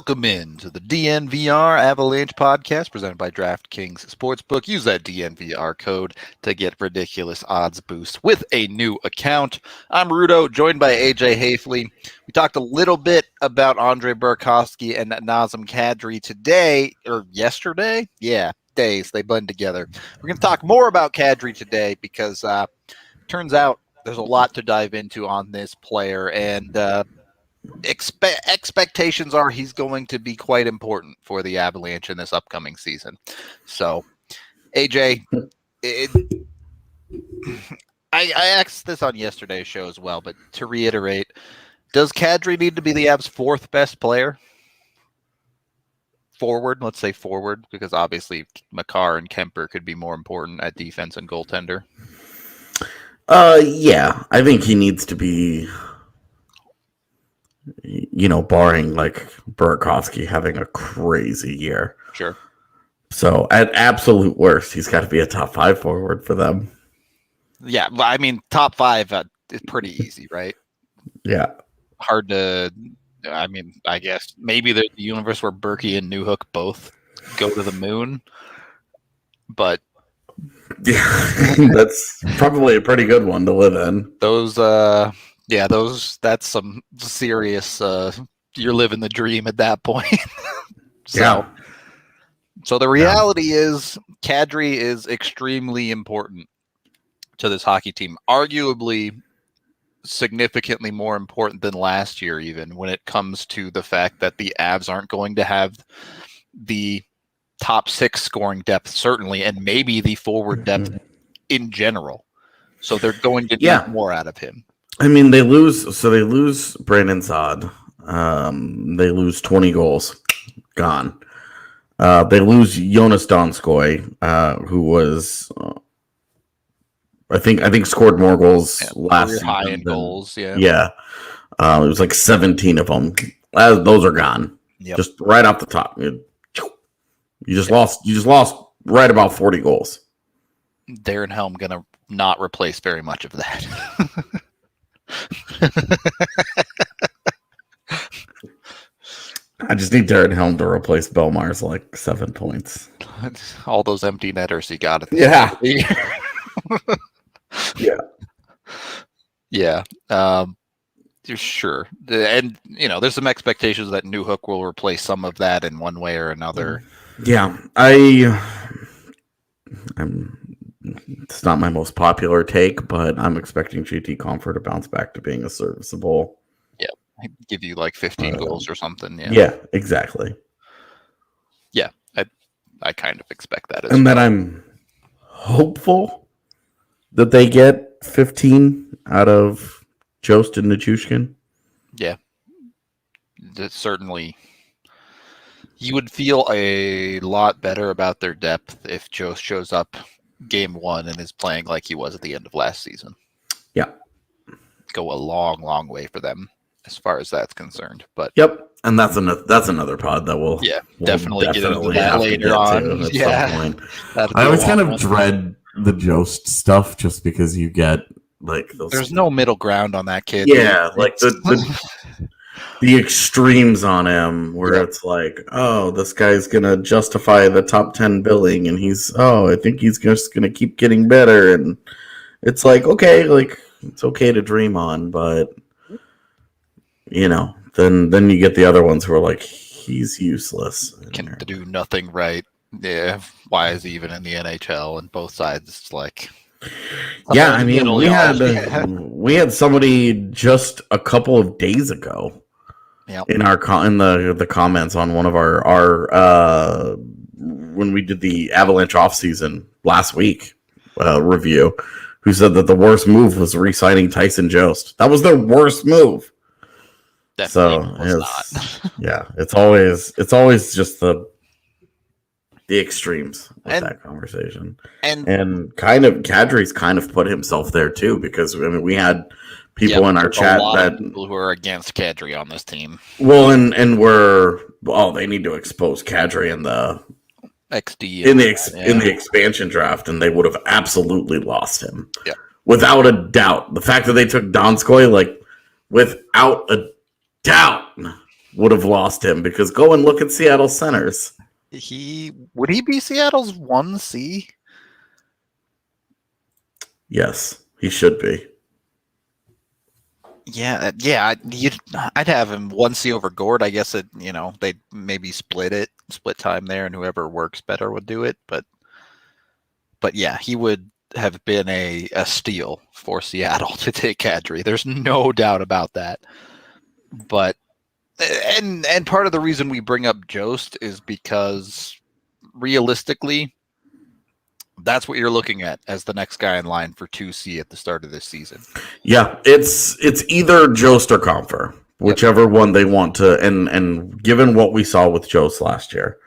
Welcome in to the DNVR Avalanche podcast presented by DraftKings Sportsbook. Use that DNVR code to get ridiculous odds boost with a new account. I'm Rudo, joined by AJ Haefel. We talked a little bit about Andre Burakovsky and Nazem Kadri today, or yesterday? Yeah, days. They blend together. We're going to talk more about Kadri today because turns out there's a lot to dive into on this player, and expectations are he's going to be quite important for the Avalanche in this upcoming season. So, AJ, I asked this on yesterday's show as well, but to reiterate, does Kadri need to be the Avs' fourth best player? Forward, let's say forward, because obviously Makar and Kemper could be more important at defense and goaltender. Yeah, I think he needs to be, barring like Burakovsky having a crazy year. Sure. So at absolute worst, he's got to be a top 5 forward for them. Yeah, I mean, top 5 is pretty easy, right? Yeah. Hard to, I mean, I guess maybe there's the universe where Berkey and Newhook both go to the moon, but yeah, that's probably a pretty good one to live in. That's some serious, you're living the dream at that point. So the reality is Kadri is extremely important to this hockey team, arguably significantly more important than last year, even when it comes to the fact that the Avs aren't going to have the top 6 scoring depth, certainly, and maybe the forward depth in general. So they're going to need more out of him. I mean, they lose Brandon Saad. They lose 20 goals. Gone. They lose Joonas Donskoi, who was, I think scored more goals last season. High in goals, yeah. Yeah. It was like 17 of them. Those are gone. Yep. Just right off the top. You just lost right about 40 goals. Darren Helm gonna not replace very much of that. I just need Darren Helm to replace Belmar's like 7 points. All those empty netters he got at the Yeah. Sure. And there's some expectations that Newhook will replace some of that in one way or another. Yeah, it's not my most popular take, but I'm expecting JT Compher to bounce back to being a serviceable. Yeah, give you like 15 goals or something. Yeah, exactly. Yeah, I kind of expect that as well. And then I'm hopeful that they get 15 out of Jost and Nichushkin. Yeah, that's certainly. You would feel a lot better about their depth if Jost shows up game 1 and is playing like he was at the end of last season. Yeah. Go a long, long way for them as far as that's concerned. But yep. And that's another pod that we'll definitely get into that later on. Yeah. I always kind of dread the Jost stuff just because you get like those. There's no middle ground on that kid. Yeah, like the extremes on him where it's like, oh, this guy's going to justify the top 10 billing and I think he's just going to keep getting better. And it's like, okay, like it's okay to dream on, but then you get the other ones who are like, he's useless. Can do nothing right. Yeah. Why is he even in the NHL? And both sides, it's like, yeah, I mean, we had somebody just a couple of days ago. Yep. In the comments on one of our when we did the Avalanche offseason last week review, who said that the worst move was re-signing Tyson Jost. That was their worst move. Definitely not. Yeah, it's always just the extremes with that conversation, and kind of Kadri's kind of put himself there too, because I mean we had people in our chat that people who are against Kadri on this team. Well, and they need to expose Kadri in the XD in the expansion draft, and they would have absolutely lost him. Yeah, without a doubt. The fact that they took Donskoi, like without a doubt, would have lost him, because go and look at Seattle centers. Would he be Seattle's 1C? Yes, he should be. Yeah. I'd have him 1C over Gord. I guess they'd maybe split time there, and whoever works better would do it. But yeah, he would have been a steal for Seattle to take Kadri. There's no doubt about that. But and part of the reason we bring up Jost is because realistically, that's what you're looking at as the next guy in line for 2C at the start of this season. Yeah, it's either Jost or Comfer, whichever one they want to. And given what we saw with Jost last year,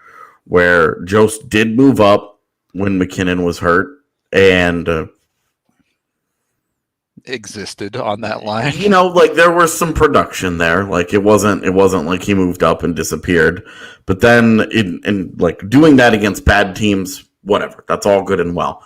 where Jost did move up when McKinnon was hurt and existed on that line. There was some production there. Like it wasn't like he moved up and disappeared. But then in doing that against bad teams, whatever. That's all good and well.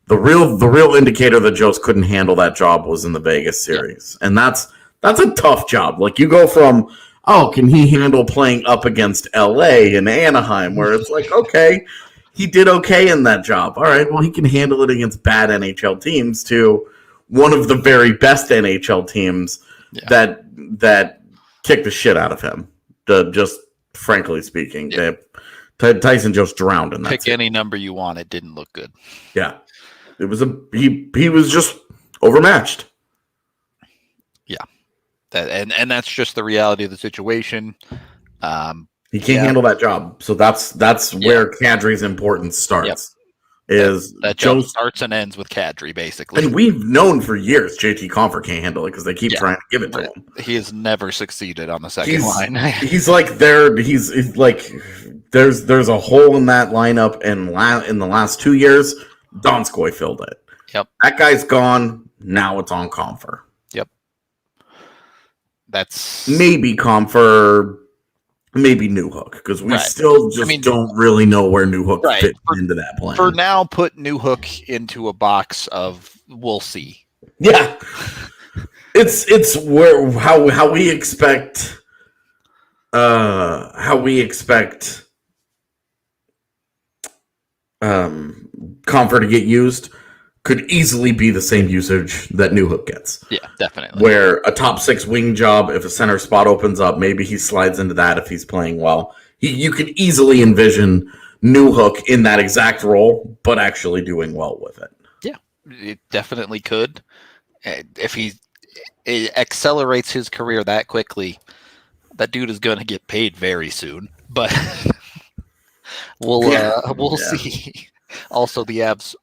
The real indicator that Jost couldn't handle that job was in the Vegas series. And that's a tough job. Like you go from, can he handle playing up against LA and Anaheim, where it's like, okay, he did okay in that job. All right, well, he can handle it against bad NHL teams, to one of the very best NHL teams that kicked the shit out of him. Just frankly speaking, Tyson Jost drowned in that. Pick any number you want. It didn't look good. Yeah, it was he was just overmatched. Yeah, and that's just the reality of the situation. He can't handle that job, so that's where Kadri's importance starts. Yep. Is that job starts and ends with Kadri, basically. And we've known for years JT Comfer can't handle it because they keep trying to give it to him. He has never succeeded on the second line. He's like he's like there's a hole in that lineup, and in the last 2 years, Donskoi filled it. Yep. That guy's gone. Now it's on Comfer. Yep. That's maybe Comfer. Maybe Newhook, because we still don't really know where Newhook fits into that plan. For now, put Newhook into a box of we'll see. Yeah, it's where how we expect Comfort to get used could easily be the same usage that Newhook gets. Yeah, definitely. Where a top 6 wing job, if a center spot opens up, maybe he slides into that if he's playing well. You could easily envision Newhook in that exact role, but actually doing well with it. Yeah, it definitely could. If he accelerates his career that quickly, that dude is going to get paid very soon. But we'll see. Also, the Avs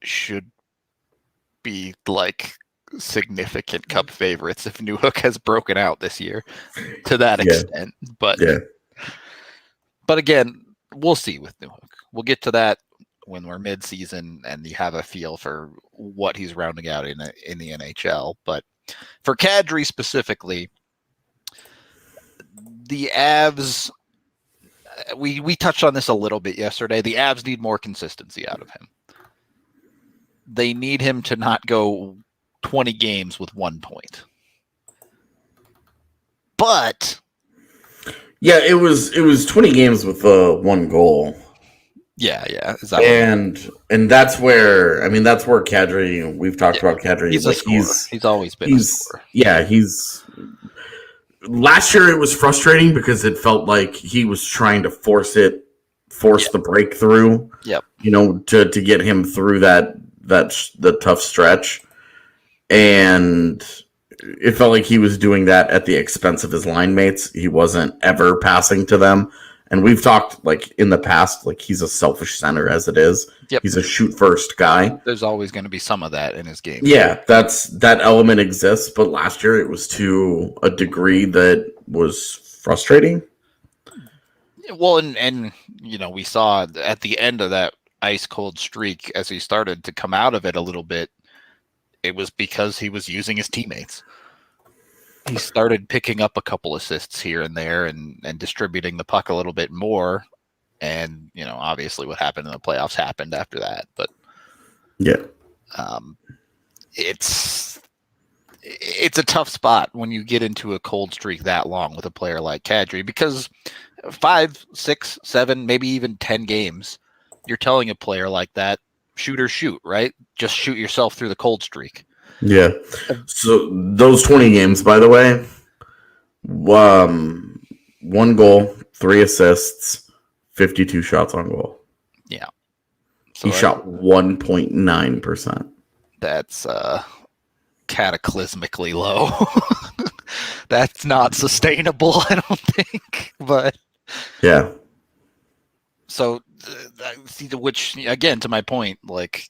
should be significant cup favorites if Newhook has broken out this year to that extent. But again, we'll see with Newhook. We'll get to that when we're mid-season and you have a feel for what he's rounding out in the NHL. But for Kadri specifically, the Avs, we touched on this a little bit yesterday. The Avs need more consistency out of him. They need him to not go 20 games with 1 point. But it was 20 games with 1 goal. Yeah. And that's where Kadri. We've talked about Kadri. He's a scorer. He's always been a scorer. Yeah, last year it was frustrating because it felt like he was trying to force the breakthrough. Yep. To get him through the tough stretch, and it felt like he was doing that at the expense of his line mates. He wasn't ever passing to them, and we've talked in the past, he's a selfish center as it is. Yep. He's a shoot first guy. There's always going to be some of that in his game. Yeah, that element exists, but last year it was to a degree that was frustrating. Well, and we saw at the end of that ice cold streak, as he started to come out of it a little bit, it was because he was using his teammates. He started picking up a couple assists here and there and distributing the puck a little bit more. And, obviously what happened in the playoffs happened after that. But yeah, it's a tough spot when you get into a cold streak that long with a player like Kadri, because 5, 6, 7, maybe even 10 games, you're telling a player like that, shoot or shoot, right? Just shoot yourself through the cold streak. Yeah. So those 20 games, by the way, 1 goal, 3 assists, 52 shots on goal. Yeah. So he shot 1.9%. That's cataclysmically low. That's not sustainable, I don't think. But yeah. So, which again, to my point, like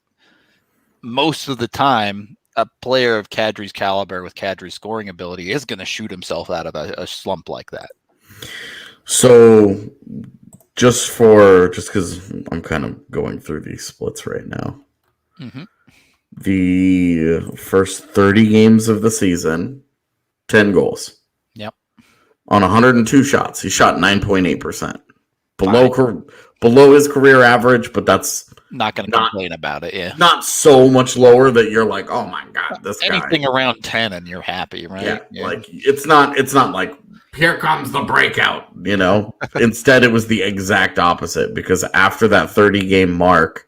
most of the time, a player of Kadri's caliber with Kadri's scoring ability is going to shoot himself out of a slump like that. So, just because I'm kind of going through these splits right now. Mm-hmm. The first 30 games of the season, 10 goals. Yep. On 102 shots, he shot 9.8%. Below his career average, but that's not going to complain about it. Yeah. Not so much lower that you're like, oh my God, this anything guy. Around 10 and you're happy, right? Yeah. Like it's not like here comes the breakout, you know? Instead, it was the exact opposite, because after that 30 game mark,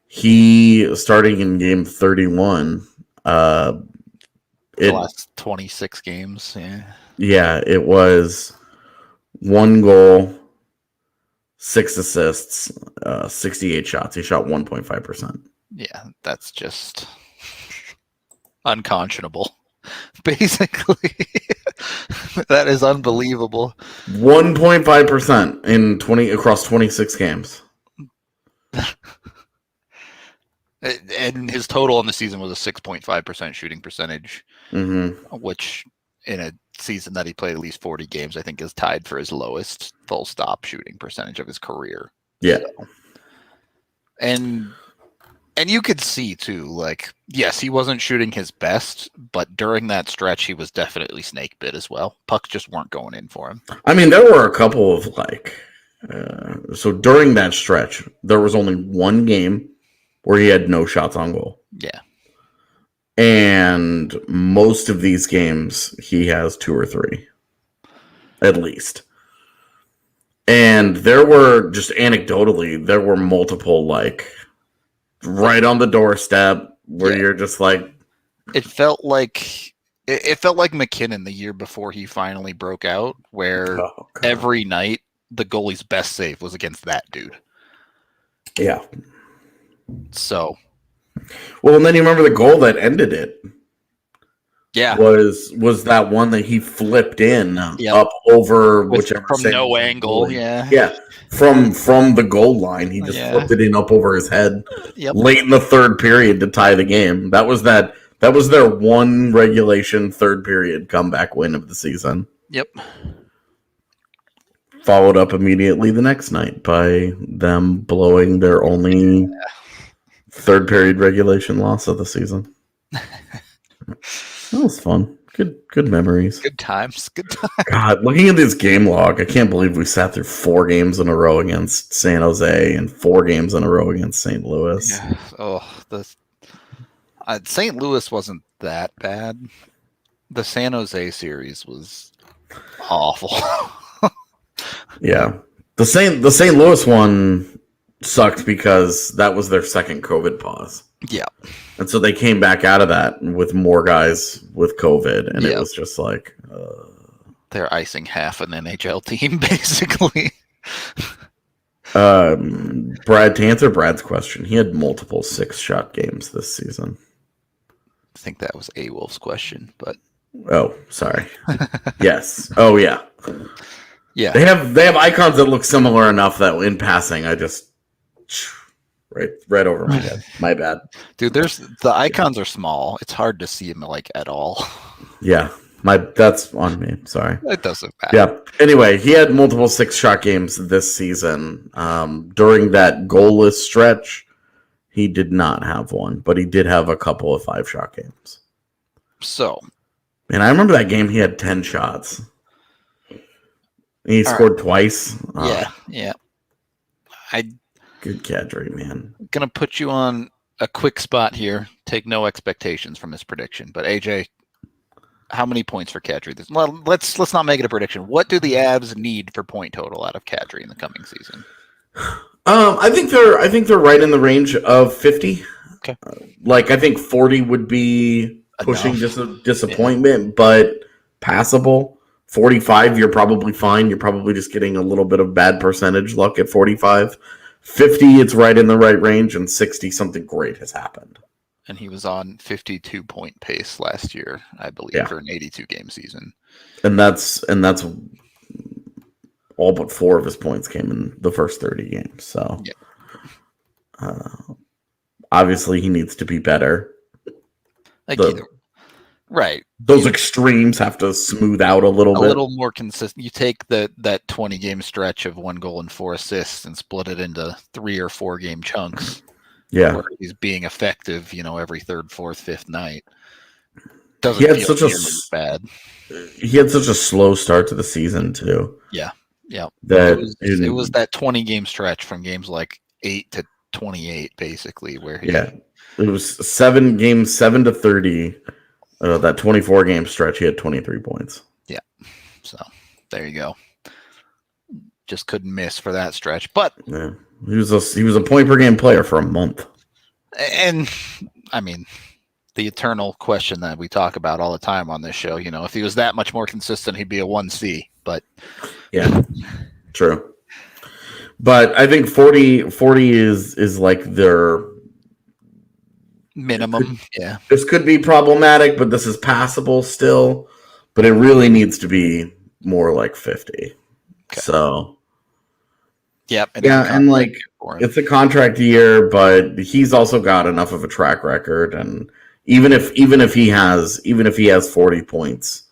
he, starting in game 31, the last 26 games. Yeah, it was 1 goal, 6 assists, 68 shots. He shot 1.5%. Yeah, that's just unconscionable. Basically, that is unbelievable. 1.5% across 26 games. And his total on the season was a 6.5% shooting percentage, which in a season that he played at least 40 games, I think is tied for his lowest full stop shooting percentage of his career. Yeah. So, and you could see too, like, yes, he wasn't shooting his best, but during that stretch, he was definitely snake bit as well. Pucks just weren't going in for him. I mean, there were a couple of so during that stretch, there was only 1 game where he had no shots on goal. Yeah. And most of these games, he has 2 or 3, at least. And there were, just anecdotally, there were multiple, like, right on the doorstep where you're just like... It felt like McKinnon the year before he finally broke out, where every night the goalie's best save was against that dude. Yeah. So, well, and then you remember the goal that ended it. Yeah, was that one that he flipped in up over whichever from no angle. Yeah, from the goal line, he just flipped it in up over his head late in the third period to tie the game. That was their one regulation third period comeback win of the season. Yep. Followed up immediately the next night by them blowing their only third period regulation loss of the season. That was fun. Good memories. Good times. God, looking at this game log, I can't believe we sat through 4 games in a row against San Jose and 4 games in a row against St. Louis. Yeah. Oh, St. Louis wasn't that bad. The San Jose series was awful. Yeah. The St. Louis one sucked because that was their second COVID pause. Yeah. And so they came back out of that with more guys with COVID, and it was just like... They're icing half an NHL team, basically. Brad, to answer Brad's question, he had multiple 6-shot games this season. I think that was A-Wolf's question, but... Oh, sorry. Yes. Oh, yeah. Yeah. They have icons that look similar enough that in passing, I just... Right over my head. My bad. Dude, the icons are small. It's hard to see them like at all. Yeah. That's on me. Sorry. It doesn't matter. Yeah. Anyway, he had multiple 6-shot games this season. During that goalless stretch, he did not have one, but he did have a couple of 5-shot games. So. And I remember that game he had 10 shots. He scored twice. Yeah. Good Kadri, man. I'm going to put you on a quick spot here. Take no expectations from this prediction. But AJ, How many points for Kadri? Well, let's not make it a prediction. What do the Avs need for point total out of Kadri in the coming season? I think they're right in the range of 50. Okay. I think 40 would be pushing disappointment, but passable. 45, you're probably fine. You're probably just getting a little bit of bad percentage luck at 45. 50, it's right in the right range, and 60, something great has happened. And he was on 52-point pace last year, I believe, for an 82-game season. And that's all but 4 of his points came in the first 30 games. So obviously he needs to be better. Right. Those extremes have to smooth out a little bit. A little more consistent. You take that 20-game stretch of 1 goal and 4 assists and split it into 3 or 4 game chunks. Yeah. Where he's being effective, every third, fourth, fifth night. He had such bad. He had such a slow start to the season too. Yeah. It was that 20-game stretch from games like 8 to 28, basically, where it was 7 games, 7 to 30. That 24-game stretch, he had 23 points. Yeah. So there you go. Just couldn't miss for that stretch, but he was a point per game player for a month. And I mean, the eternal question that we talk about all the time on this show, if he was that much more consistent, he'd be a 1C, but yeah, true. But I think 40 is like their minimum. This could be problematic, but this is passable still, but it really needs to be more like 50. Okay. So yep. And it's a contract year, but he's also got enough of a track record, and even if he has 40 points,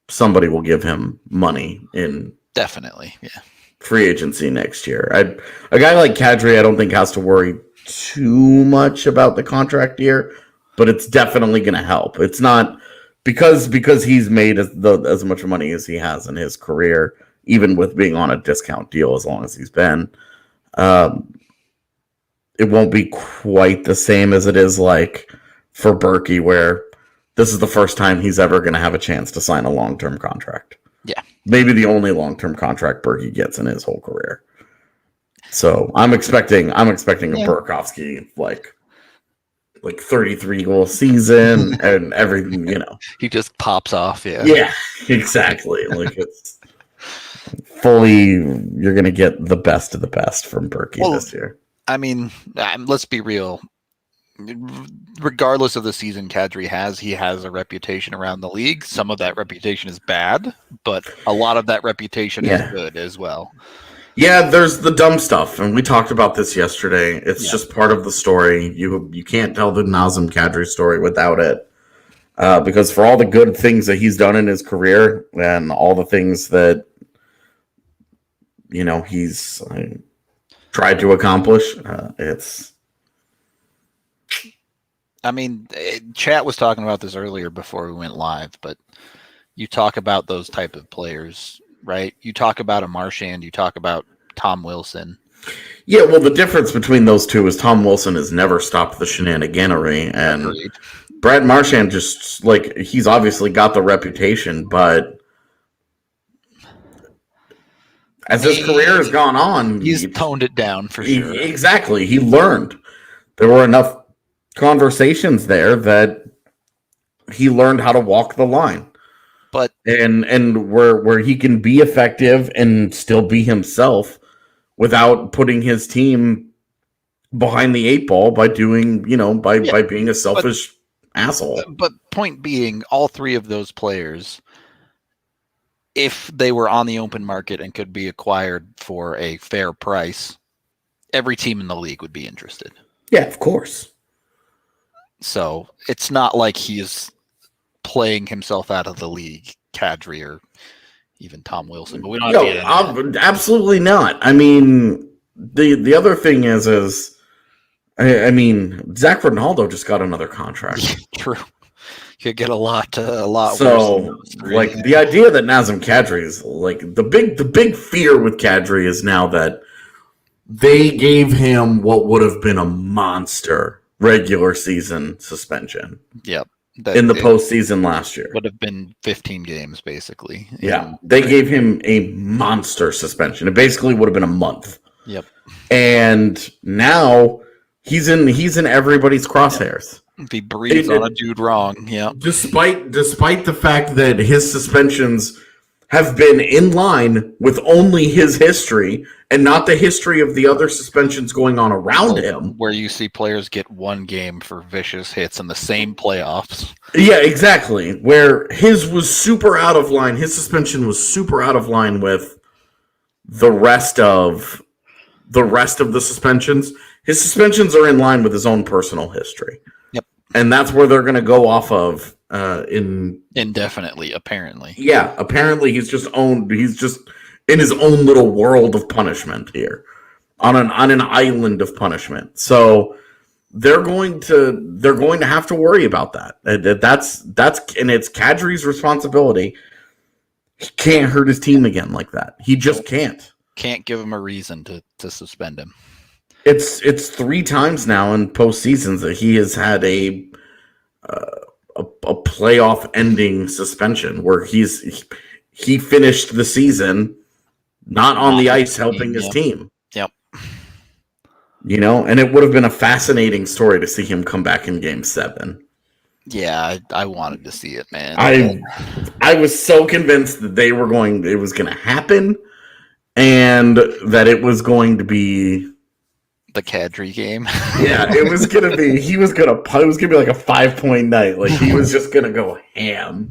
somebody will give him money in definitely free agency next year. A guy like Kadri, I don't think has to worry too much about the contract year, but it's definitely going to help. It's not because he's made as much money as he has in his career, even with being on a discount deal as long as he's been. It won't be quite the same as it is like for Berkey, where this is the first time he's ever going to have a chance to sign a long-term contract. Yeah. Maybe the only long-term contract Berkey gets in his whole career. So I'm expecting a Burakovsky like 33 goal season and everything, He just pops off, Yeah, exactly. It's fully, you're going to get the best of the best from Berkey this year. I mean, let's be real. Regardless of the season Kadri has, he has a reputation around the league. Some of that reputation is bad, but a lot of that reputation is good as well. Yeah, there's the dumb stuff, and we talked about this yesterday. It's just part of the story. You can't tell the Nazem Kadri story without it, because for all the good things that he's done in his career and all the things that he's tried to accomplish, it's. I mean, chat was talking about this earlier before we went live, but you talk about those type of players, right? You talk about a Marchand, you talk about Tom Wilson. Yeah, well, the difference between those two is Tom Wilson has never stopped the shenaniganery, and Agreed. Brad Marchand just, he's obviously got the reputation, but as his career has gone on, he's toned it down for sure. Exactly. He learned. There were enough conversations there that he learned how to walk the line. But and where he can be effective and still be himself without putting his team behind the 8 ball by doing, by being a selfish asshole. But point being, all 3 of those players, if they were on the open market and could be acquired for a fair price, every team in the league would be interested. Yeah, of course. So it's not like he's playing himself out of the league, Kadri or even Tom Wilson. But we don't have to get absolutely not. I mean, the other thing is I mean, Zach Ronaldo just got another contract. True. Could get a lot. So, the idea that Nazem Kadri is the big fear with Kadri is now that they gave him what would have been a monster regular season suspension. Yep. in the postseason last year. Would have been 15 games, basically. Yeah, they gave him a monster suspension. It basically would have been a month. Yep. And now he's in everybody's crosshairs. If he breathes on a dude wrong, yeah. Despite the fact that his suspensions have been in line with only his history and not the history of the other suspensions going on around him. Where you see players get 1 game for vicious hits in the same playoffs. Yeah, exactly. Where his was super out of line. His suspension was super out of line with the rest of the suspensions. His suspensions are in line with his own personal history. Yep. And that's where they're going to go off of indefinitely, apparently. Yeah, apparently he's just in his own little world of punishment here. On an island of punishment. So they're going to have to worry about that. That's and it's Kadri's responsibility. He can't hurt his team again like that. He just can't. Can't give him a reason to suspend him. It's 3 times now in postseasons that he has had a playoff ending suspension where he finished the season not on the ice helping his team. Yep. And it would have been a fascinating story to see him come back in Game 7. Yeah, I wanted to see it, man. I was so convinced that it was going to happen, and that it was going to be the Kadri game. Yeah, it was going to be. It was going to be like a 5-point night. Like he was just going to go ham.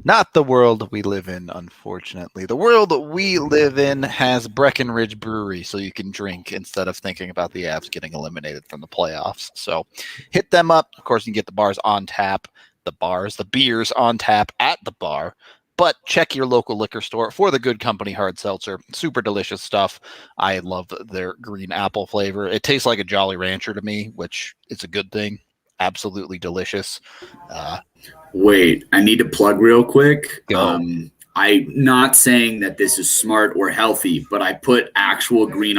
Not the world we live in, unfortunately. The world we live in has Breckenridge Brewery, so you can drink instead of thinking about the Avs getting eliminated from the playoffs. So hit them up. Of course, you can get the bars on tap, the beers on tap at the bar. But check your local liquor store for the Good Company hard seltzer. Super delicious stuff. I love their green apple flavor. It tastes like a Jolly Rancher to me, which is a good thing. Absolutely delicious. Wait, I need to plug real quick. Go. I'm not saying that this is smart or healthy, but I put actual green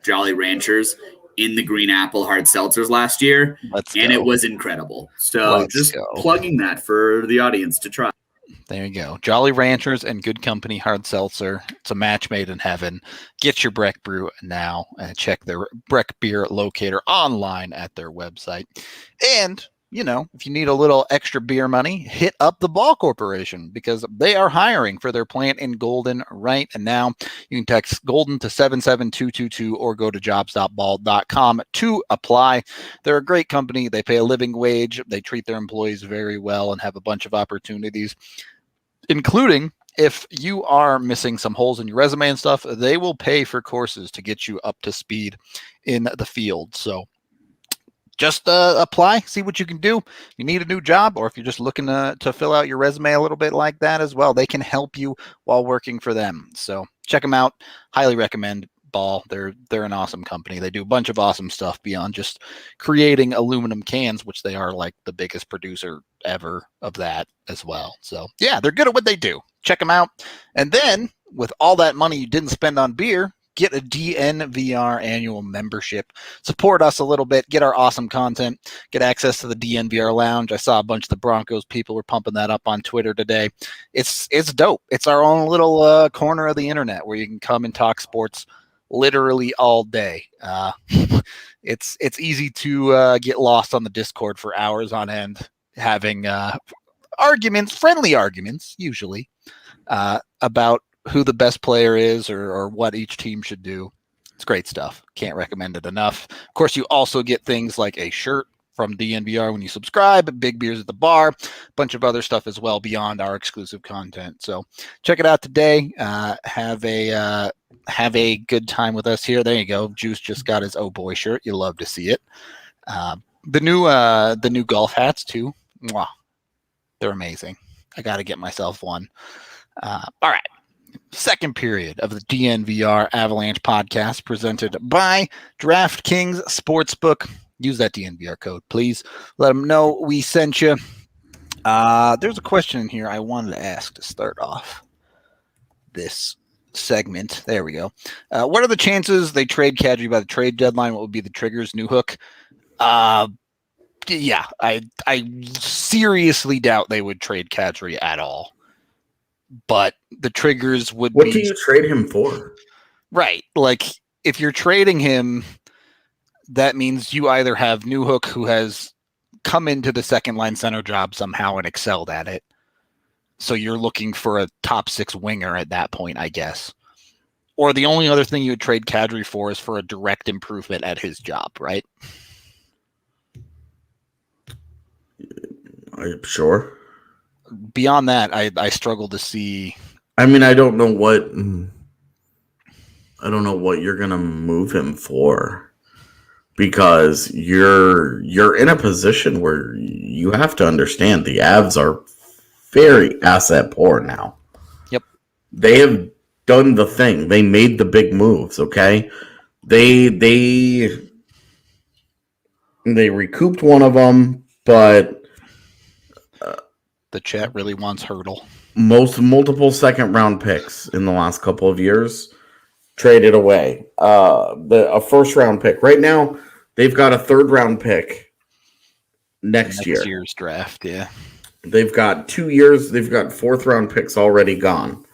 Jolly Ranchers in the green apple hard seltzers last year, and it was incredible. So plugging that for the audience to try. There you go. Jolly Ranchers and Good Company hard seltzer. It's a match made in heaven. Get your Breck Brew now and check their Breck Beer Locator online at their website. And if you need a little extra beer money, hit up the Ball Corporation because they are hiring for their plant in Golden right now. You can text Golden to 77222 or go to jobs.ball.com to apply. They're a great company. They pay a living wage. They treat their employees very well and have a bunch of opportunities, including if you are missing some holes in your resume and stuff, they will pay for courses to get you up to speed in the field. So just apply, see what you can do. If you need a new job, or if you're just looking to fill out your resume a little bit like that as well, they can help you while working for them. So check them out. Highly recommend Ball. They're an awesome company. They do a bunch of awesome stuff beyond just creating aluminum cans, which they are like the biggest producer ever of that as well. So yeah, they're good at what they do. Check them out. And then with all that money you didn't spend on beer, get a DNVR annual membership. Support us a little bit. Get our awesome content. Get access to the DNVR Lounge. I saw a bunch of the Broncos people were pumping that up on Twitter today. It's dope. It's our own little corner of the internet where you can come and talk sports literally all day. It's easy to get lost on the Discord for hours on end, having friendly arguments, usually, about who the best player is or what each team should do. It's great stuff. Can't recommend it enough. Of course, you also get things like a shirt from DNVR when you subscribe, big beers at the bar, a bunch of other stuff as well beyond our exclusive content. So check it out today. Have a good time with us here. There you go. Juice just got his Oh Boy shirt. You love to see it. The new golf hats too. Mwah. They're amazing. I got to get myself one. All right. Second period of the DNVR Avalanche podcast presented by DraftKings Sportsbook. Use that DNVR code, please. Let them know we sent you. There's a question in here I wanted to ask to start off this segment. There we go. What are the chances they trade Kadri by the trade deadline? What would be the triggers? New hook? Yeah, I seriously doubt they would trade Kadri at all. But the triggers would be... What do you trade him for? Right. Like, if you're trading him, that means you either have Newhook, who has come into the second line center job somehow and excelled at it. So you're looking for a top 6 winger at that point, I guess. Or the only other thing you would trade Kadri for is for a direct improvement at his job, right? Sure. Beyond that, I struggle to see. I mean, I don't know what you're gonna move him for, because you're in a position where you have to understand the Avs are very asset poor now. Yep. They have done the thing. They made the big moves, okay? They recouped one of them, but the chat really wants Hurdle. Multiple second round picks in the last couple of years traded away. A first round pick. Right now, they've got a third round pick next year. Next year's draft, yeah. They've got 2 years. They've got fourth round picks already gone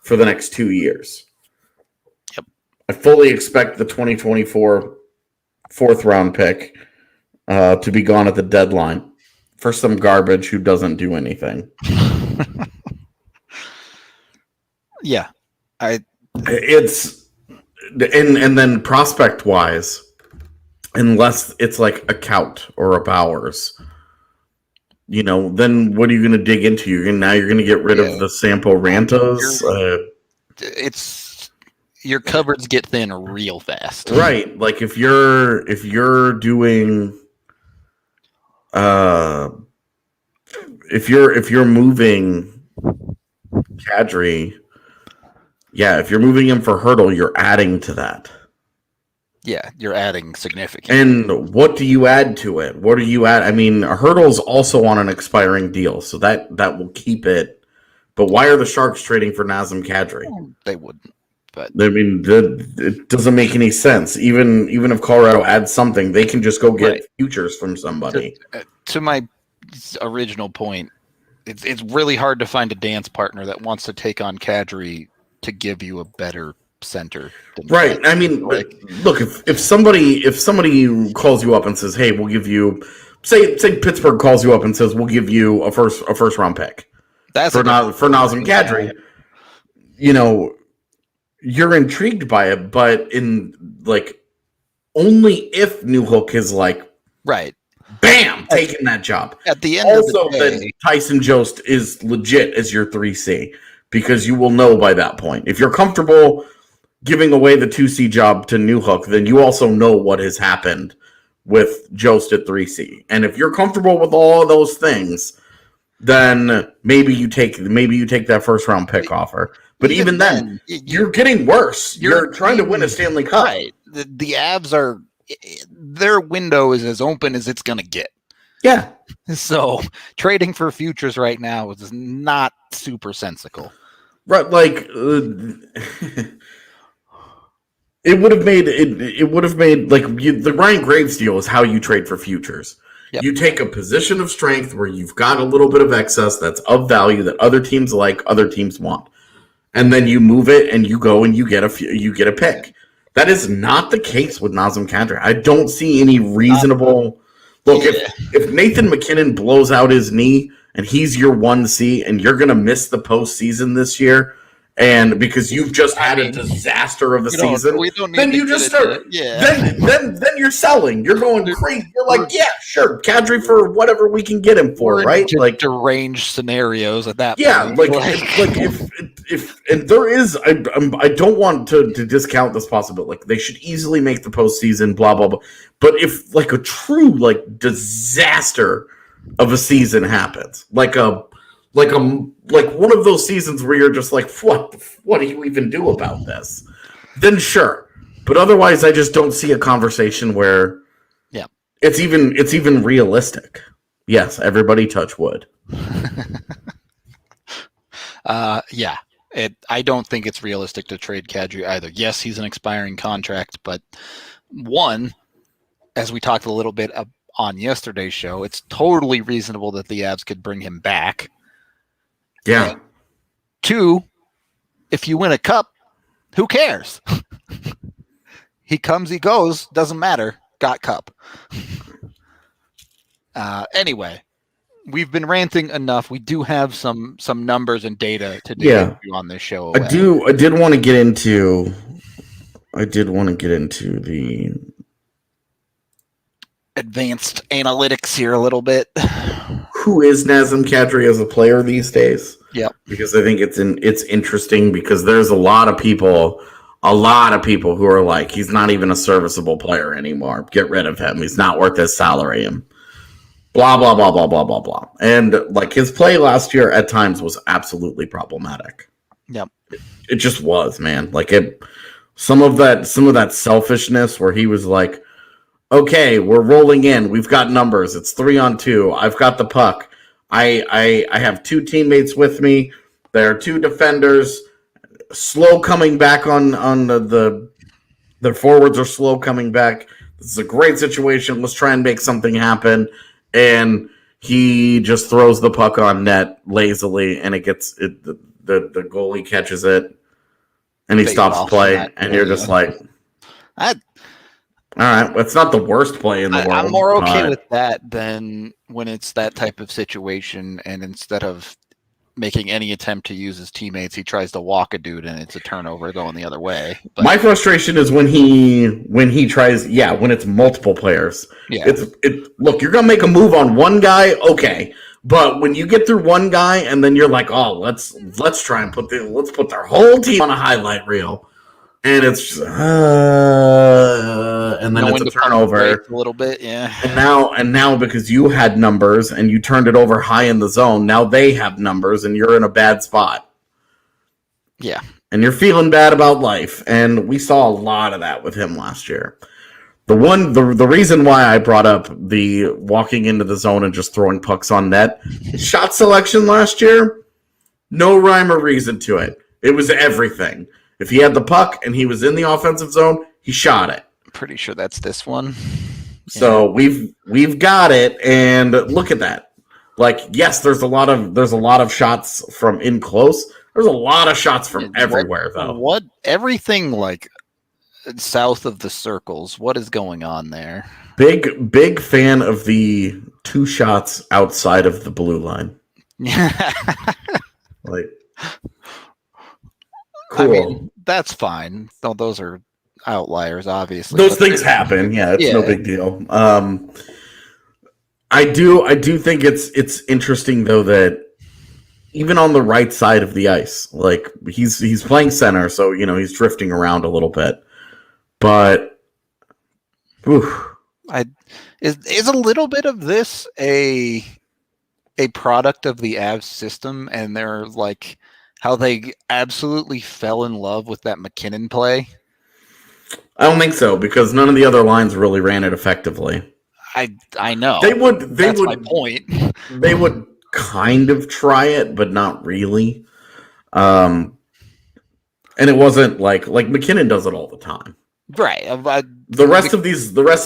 for the next 2 years. Yep. I fully expect the 2024 fourth round pick to be gone at the deadline for some garbage who doesn't do anything. Yeah. It's and then prospect wise, unless it's like a Count or a Bowers, then what are you going to dig into? You're going to get rid of the Sampo Rantas. It's your cupboards get thin real fast, right? Like if you're doing, if you're moving Kadri. Yeah, if you're moving him for Hurdle, you're adding to that. Yeah, you're adding significant. And what do you add to it? What do you add? I mean, Hurdle's also on an expiring deal, so that will keep it. But why are the Sharks trading for Nazem Kadri? They wouldn't. But I mean, it doesn't make any sense. Even if Colorado adds something, they can just go get futures from somebody. To my original point, it's really hard to find a dance partner that wants to take on Kadri to give you a better center. Right. I mean, look, if somebody calls you up and says, "Hey, we'll give you," say Pittsburgh calls you up and says, "We'll give you a first round pick." That's for Nazem Kadri. You're intrigued by it, but in only if Newhook is right. Bam, taking that job. At the end also, of the day, that Tyson Jost is legit as your 3C, because you will know by that point. If you're comfortable giving away the 2C job to Newhook, then you also know what has happened with Jost at 3C. And if you're comfortable with all of those things, then maybe you take that first round pick offer. But even then you're getting worse. You're trying to win a Stanley Cup. Right. The Avs are, their window is as open as it's going to get. Yeah. So trading for futures right now is not super sensical. Right. It would have made the Ryan Graves deal is how you trade for futures. Yep. You take a position of strength where you've got a little bit of excess that's of value that other teams other teams want. And then you move it and you go and you get a pick. That is not the case with Nazem Kadri. I don't see any reasonable look. If Nathan McKinnon blows out his knee and he's your 1C and you're going to miss the postseason this year, and because you've just had a disaster of a season, then you just start. Then you're selling. You're going crazy. You're like, yeah, sure, Kadri for whatever we can get him for, right? Deranged scenarios at that. Yeah, point. if and there is, I don't want to discount this possibility. They should easily make the postseason. Blah blah blah. But if a true disaster of a season happens, like one of those seasons where you're just what do you even do about this? Then sure. But otherwise I just don't see a conversation where it's even realistic. Yes, everybody touch wood. I don't think it's realistic to trade Kadri either. Yes, he's an expiring contract, but one, as we talked a little bit on yesterday's show, it's totally reasonable that the Avs could bring him back. Yeah. And 2, if you win a cup, who cares? He comes, he goes, doesn't matter. Got cup. Anyway, we've been ranting enough. We do have some numbers and data to dig into on this show. I did want to get into the advanced analytics here a little bit. Who is Nazem Kadri as a player these days? Yeah, because I think it's interesting because there's a lot of people who are like, he's not even a serviceable player anymore. Get rid of him. He's not worth his salary. And blah, blah, blah, blah, blah, blah, blah. And like his play last year at times was absolutely problematic. Yep. It just was, man. Like some of that selfishness where he was like, okay, we're rolling in. We've got numbers. It's 3-on-2. I've got the puck. I have 2 teammates with me. There are 2 defenders. Slow coming back on the forwards are slow coming back. This is a great situation. Let's try and make something happen. And he just throws the puck on net lazily, and the goalie catches it, and he stops play. And you're just like, all right, it's not the worst play in the world. I'm more okay with that than when it's that type of situation, and instead of making any attempt to use his teammates, he tries to walk a dude, and it's a turnover going the other way. But my frustration is when he tries, when it's multiple players. Yeah, look, you're gonna make a move on one guy, okay, but when you get through one guy and then you're like, oh, let's try and put their whole team on a highlight reel. And it's just, and then it's a turnover a little bit, yeah. And now because you had numbers and you turned it over high in the zone, now they have numbers and you're in a bad spot. Yeah, and you're feeling bad about life. And we saw a lot of that with him last year. The reason why I brought up the walking into the zone and just throwing pucks on net, shot selection last year, no rhyme or reason to it. It was everything. If he had the puck and he was in the offensive zone, he shot it. Pretty sure that's this one. So we've got it, and look at that. Like, yes, there's a lot of shots from in close. There's a lot of shots from everywhere, though. What everything like south of the circles? What is going on there? Big fan of the 2 shots outside of the blue line. Like. Cool. I mean, that's fine. Though those are outliers, obviously. Those things happen. Yeah, it's no big deal. I do think it's interesting though that even on the right side of the ice, like he's playing center, so he's drifting around a little bit. But is a little bit of this a product of the Avs system, and they're like how they absolutely fell in love with that McKinnon play? I don't think so, because none of the other lines really ran it effectively. I know. That's my point. They would kind of try it, but not really. And it wasn't like McKinnon does it all the time. Right. The rest of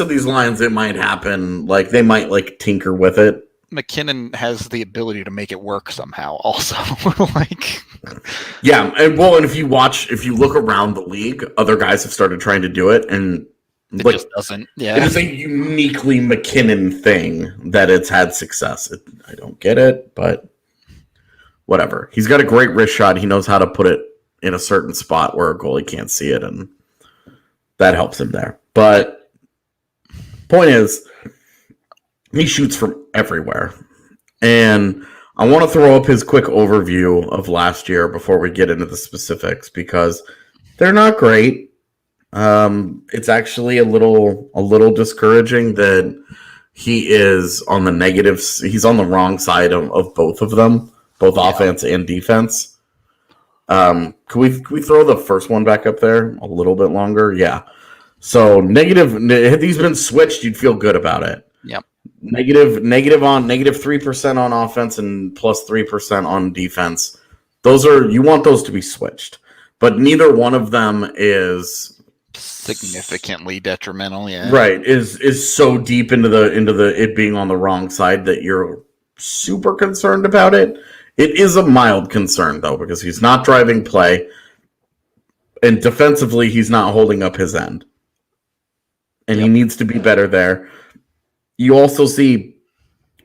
these lines, it might happen. Like they might like tinker with it. McKinnon has the ability to make it work somehow also. Yeah, and if you look around the league, other guys have started trying to do it, and it just doesn't. Yeah, it is a uniquely McKinnon thing that it's had success. I don't get it, but whatever. He's got a great wrist shot. He knows how to put it in a certain spot where a goalie can't see it, and that helps him there. But point is, he shoots from everywhere. And I want to throw up his quick overview of last year before we get into the specifics, because they're not great. It's actually a little discouraging that he is on the negatives. He's on the wrong side of both of them, both offense and defense. Can we throw the first one back up there a little bit longer? Yeah. So negative, had these been switched, you'd feel good about it. Yep. Negative 3% on offense and plus 3% on defense. You want those to be switched, but neither one of them is significantly detrimental. Yeah, right. Is so deep into the it being on the wrong side that you're super concerned about it. It is a mild concern though, because he's not driving play, and defensively he's not holding up his end, and he needs to be better there. You also see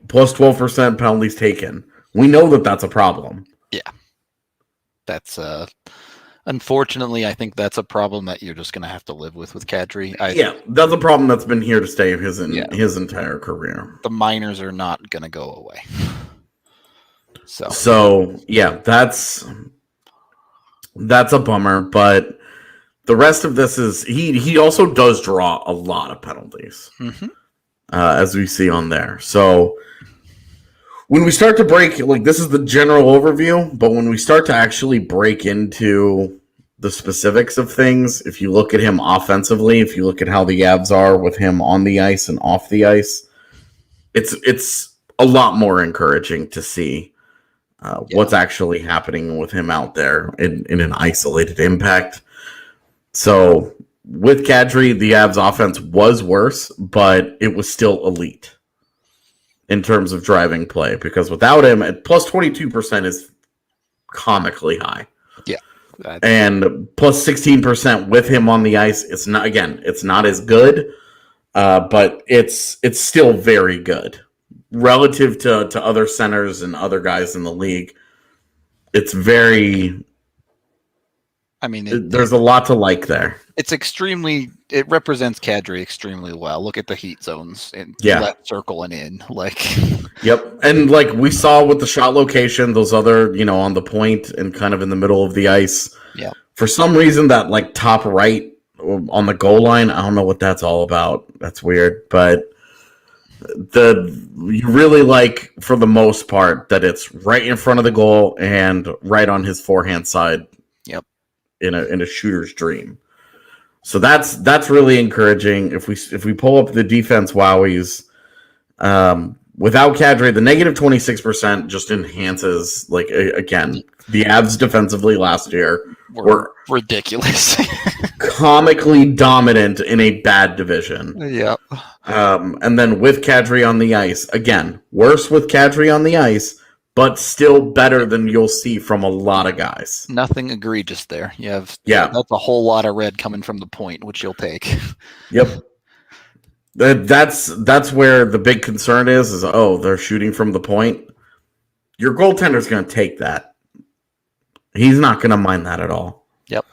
plus 12% penalties taken. We know that that's a problem. Yeah, that's unfortunately, I think that's a problem that you're just going to have to live with Kadri. That's a problem that's been here to stay his entire career. The minors are not going to go away. So yeah, that's a bummer. But the rest of this is he also does draw a lot of penalties, as we see on there. So when we start to break, like, this is the general overview, but when we start to actually break into the specifics of things, if you look at him offensively, if you look at how the Avs are with him on the ice and off the ice, it's a lot more encouraging to see what's actually happening with him out there in an isolated impact. So with Kadri, the Avs offense was worse, but it was still elite in terms of driving play, because without him, at plus 22% is comically high. Yeah. And plus 16% with him on the ice, it's not as good, but it's still very good relative to other centers and other guys in the league. It's very... I mean, there's a lot to like there. It represents Kadri extremely well. Look at the heat zones and left circle and in. Yep. And like we saw with the shot location, those other, on the point and kind of in the middle of the ice. Yeah. For some reason, that like top right on the goal line, I don't know what that's all about. That's weird. But you really like, for the most part, that it's right in front of the goal and right on his forehand side. Yep. In a shooter's dream. So that's really encouraging. If we pull up the defense wowies, without Kadri, the negative 26% just enhances, like, again, the Avs defensively last year were ridiculous. Comically dominant in a bad division. Yeah. And then with Kadri on the ice, again, worse with Kadri on the ice, but still better than you'll see from a lot of guys. Nothing egregious there. That's a whole lot of red coming from the point, which you'll take. Yep. That's where the big concern is they're shooting from the point. Your goaltender's going to take that. He's not going to mind that at all. Yep.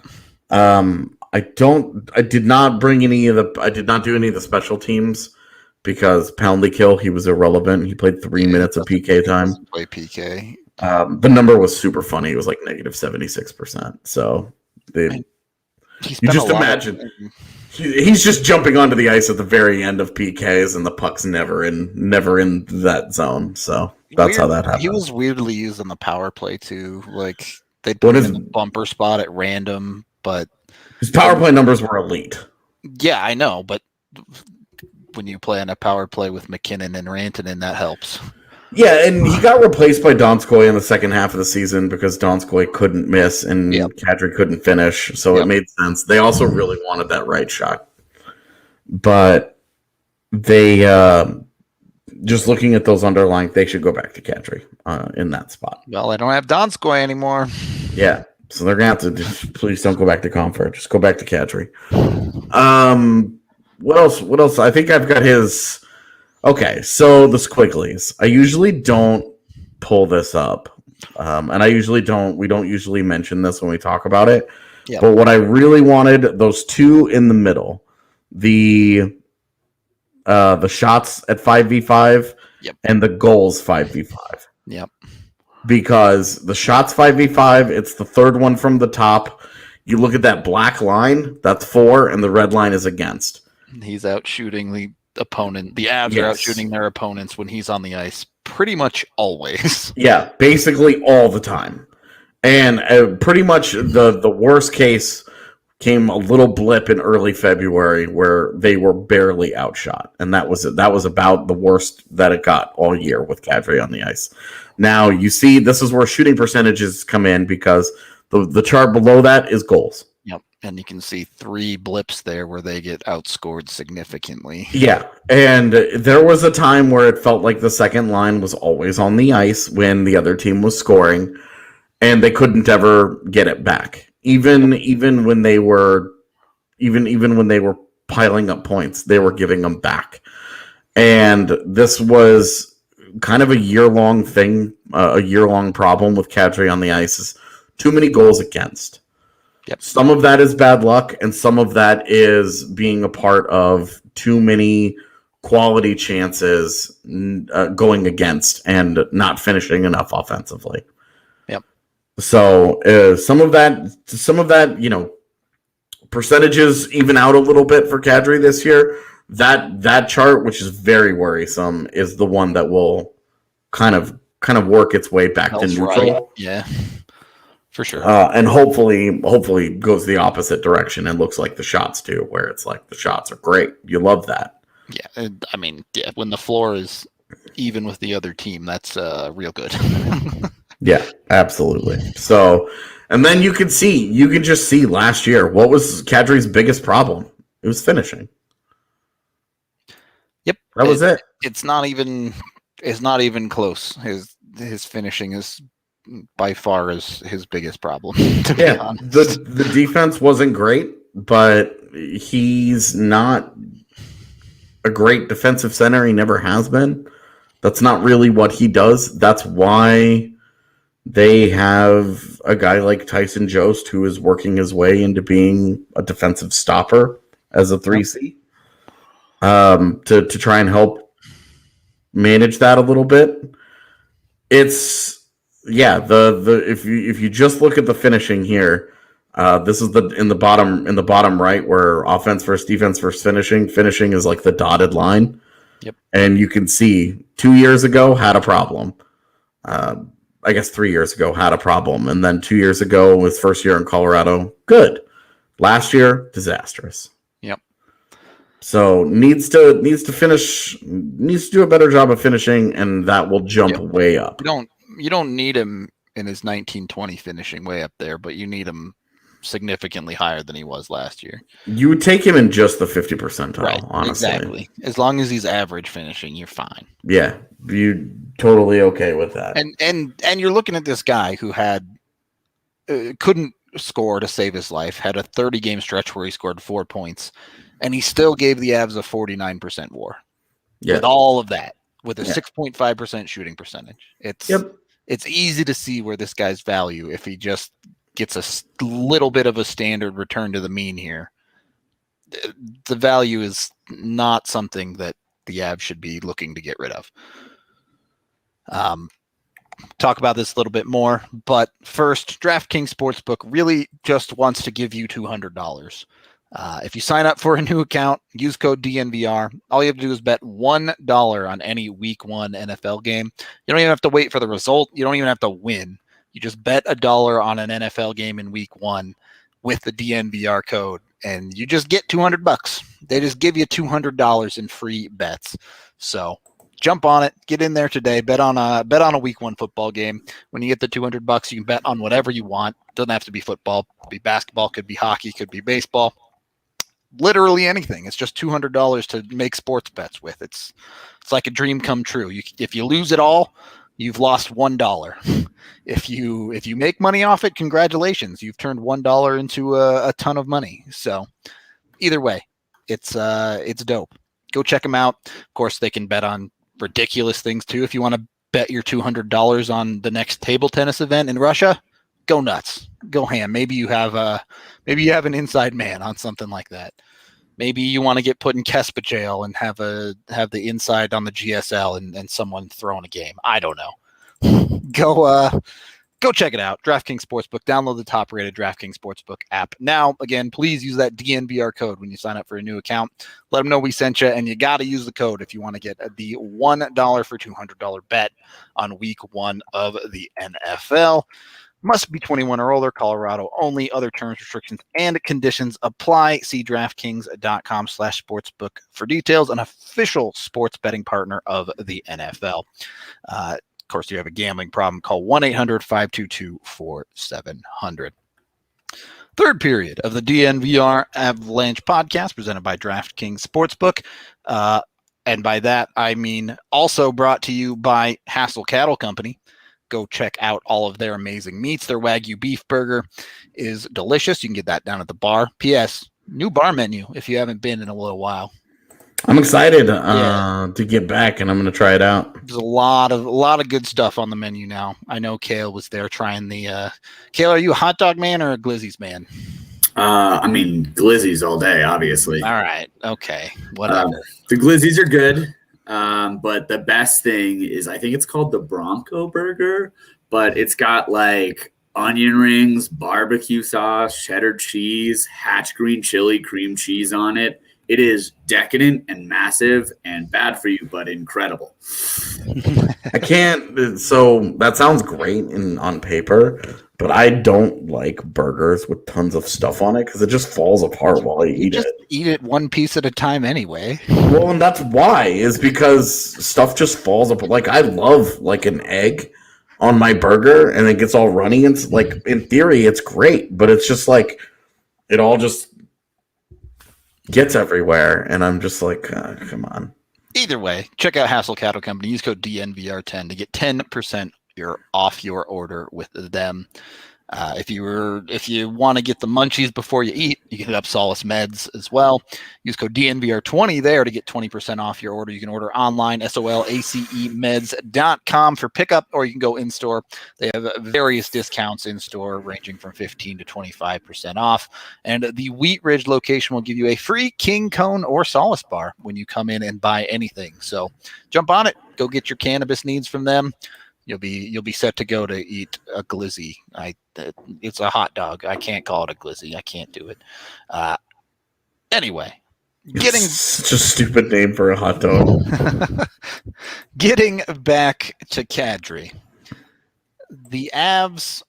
I did not do any of the special teams, because penalty kill, he was irrelevant. He played 3 minutes of PK time. Play PK. The number was super funny. It was like negative 76%. So you just imagine he's just jumping onto the ice at the very end of PKs, and the puck's never in that zone. So that's how that happened. He was weirdly used on the power play too. Like, they put him in the bumper spot at random, but his power play numbers were elite. Yeah, I know, but when you play on a power play with McKinnon and Rantanen, that helps. Yeah, and he got replaced by Donskoi in the second half of the season because Donskoi couldn't miss and Kadri couldn't finish, so it made sense. They also really wanted that right shot. But they, just looking at those underlying, they should go back to Kadri in that spot. Well, I don't have Donskoi anymore. Yeah, so they're going to have to, please don't go back to Comfort. Just go back to Kadri. What else? I think I've got his... Okay, so the squigglies. I usually don't pull this up. And we don't usually mention this when we talk about it. Yep. But what I really wanted, those two in the middle, the shots at 5v5 and the goals 5v5. Yep. Because the shots 5v5, it's the third one from the top. You look at that black line, that's for, and the red line is against. He's out shooting the opponent. The Avs are out shooting their opponents when he's on the ice pretty much always. Yeah, basically all the time. And pretty much the worst case came a little blip in early February where they were barely outshot. And that was about the worst that it got all year with Kadri on the ice. Now, you see, this is where shooting percentages come in because the chart below that is goals. Yep. And you can see 3 blips there where they get outscored significantly. Yeah, and there was a time where it felt like the second line was always on the ice when the other team was scoring, and they couldn't ever get it back. Even when they were piling up points, they were giving them back. And this was kind of a year-long thing, a year-long problem with Kadri on the ice is too many goals against. Yep. Some of that is bad luck, and some of that is being a part of too many quality chances going against and not finishing enough offensively. Yep. So some of that, percentages even out a little bit for Kadri this year. That chart, which is very worrisome, is the one that will kind of work its way back to neutral. Right. Yeah. For sure. And hopefully goes the opposite direction and looks like the shots do, where it's like the shots are great. You love that. Yeah. I mean, yeah, when the floor is even with the other team, that's real good. Yeah, absolutely. So, and then you can just see last year, what was Kadri's biggest problem? It was finishing. Yep. That was it. It's not even close. His finishing is by far is his biggest problem, to be honest. The defense wasn't great, but he's not a great defensive center. He never has been. That's not really what he does. That's why they have a guy like Tyson Jost who is working his way into being a defensive stopper as a 3C to try and help manage that a little bit. It's if you just look at the finishing here, this is in the bottom right where offense versus defense versus finishing. Finishing is like the dotted line. Yep. And you can see 2 years ago had a problem. I guess 3 years ago had a problem, and then 2 years ago, his first year in Colorado, good. Last year, disastrous. Yep. So needs to do a better job of finishing, and that will jump way up. You don't need him in his 19-20 finishing way up there, but you need him significantly higher than he was last year. You would take him in just the 50 percentile, right, honestly. Exactly. As long as he's average finishing, you're fine. Yeah, you totally okay with that. And you're looking at this guy who had couldn't score to save his life, had a 30-game stretch where he scored 4 points, and he still gave the Avs a 49% WAR. Yeah. With all of that, with a 6.5% shooting percentage. It's easy to see where this guy's value if he just gets a little bit of a standard return to the mean here. The value is not something that the Avs should be looking to get rid of. Talk about this a little bit more, but first, DraftKings Sportsbook really just wants to give you $200. If you sign up for a new account, use code DNVR. All you have to do is bet $1 on any Week 1 NFL game. You don't even have to wait for the result. You don't even have to win. You just bet $1 on an NFL game in Week 1 with the DNVR code, and you just get $200. They just give you $200 in free bets. So jump on it, get in there today, bet on a Week 1 football game. When you get the $200, you can bet on whatever you want. Doesn't have to be football, could be basketball, could be hockey, could be baseball. Literally anything. It's just $200 to make sports bets with. It's like a dream come true. If you lose it all, you've lost $1. If you make money off it, congratulations. You've turned $1 into a ton of money. So either way, it's dope. Go check them out. Of course, they can bet on ridiculous things too. If you want to bet your $200 on the next table tennis event in Russia, go nuts. Go ham. Maybe you have an inside man on something like that. Maybe you want to get put in Kespa jail and have the inside on the GSL and someone throwing a game. I don't know. Go check it out. DraftKings Sportsbook. Download the top-rated DraftKings Sportsbook app. Now, again, please use that DNVR code when you sign up for a new account. Let them know we sent you, and you got to use the code if you want to get the $1 for $200 bet on Week 1 of the NFL. Must be 21 or older, Colorado only. Other terms, restrictions, and conditions apply. See DraftKings.com/sportsbook for details. An official sports betting partner of the NFL. Of course, you have a gambling problem, call 1-800-522-4700. Third period of the DNVR Avalanche podcast presented by DraftKings Sportsbook. And by that, I mean also brought to you by Haefel Cattle Company. Go check out all of their amazing meats. Their Wagyu beef burger is delicious. You can get that down at the bar. P.S. New bar menu if you haven't been in a little while. I'm excited to get back, and I'm going to try it out. There's a lot of good stuff on the menu now. I know Kale was there trying the. Kale, are you a hot dog man or a Glizzy's man? I mean, Glizzy's all day, obviously. All right. Okay. Whatever. The Glizzy's are good, but the best thing is I think it's called the Bronco Burger, but it's got like onion rings, barbecue sauce, cheddar cheese, hatch green chili, cream cheese on it. It is decadent and massive and bad for you, but incredible. I can't. So that sounds great on paper, but I don't like burgers with tons of stuff on it because it just falls apart while I eat it. Eat it one piece at a time anyway. Well, and that's why is because stuff just falls apart. Like I love like an egg on my burger and it gets all runny and like in theory it's great, but it's just like it all just gets everywhere, and I'm just like, come on. Either way, check out Haefel Cattle Company. Use code DNVR10 to get 10% off your order with them. If you want to get the munchies before you eat, you can hit up Solace Meds as well. Use code DNVR20 there to get 20% off your order. You can order online, solacemeds.com for pickup, or you can go in-store. They have various discounts in-store ranging from 15 to 25% off. And the Wheat Ridge location will give you a free King Cone or Solace bar when you come in and buy anything. So jump on it. Go get your cannabis needs from them. You'll be set to go to eat a glizzy. It's a hot dog. I can't call it a glizzy. I can't do it. Anyway, It's such a stupid name for a hot dog. Getting back to Kadri, the Avs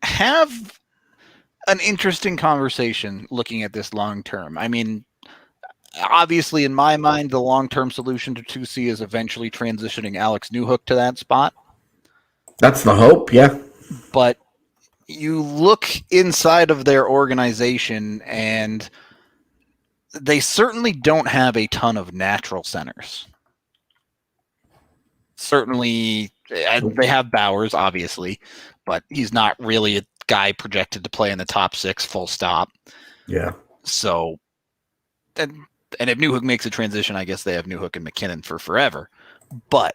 have an interesting conversation looking at this long term. I mean, obviously, in my mind, the long-term solution to 2C is eventually transitioning Alex Newhook to that spot. That's the hope, yeah. But you look inside of their organization, and they certainly don't have a ton of natural centers. Certainly, they have Bowers, obviously, but he's not really a guy projected to play in the top 6, full stop. Yeah. So, and if Newhook makes a transition, I guess they have Newhook and McKinnon for forever. But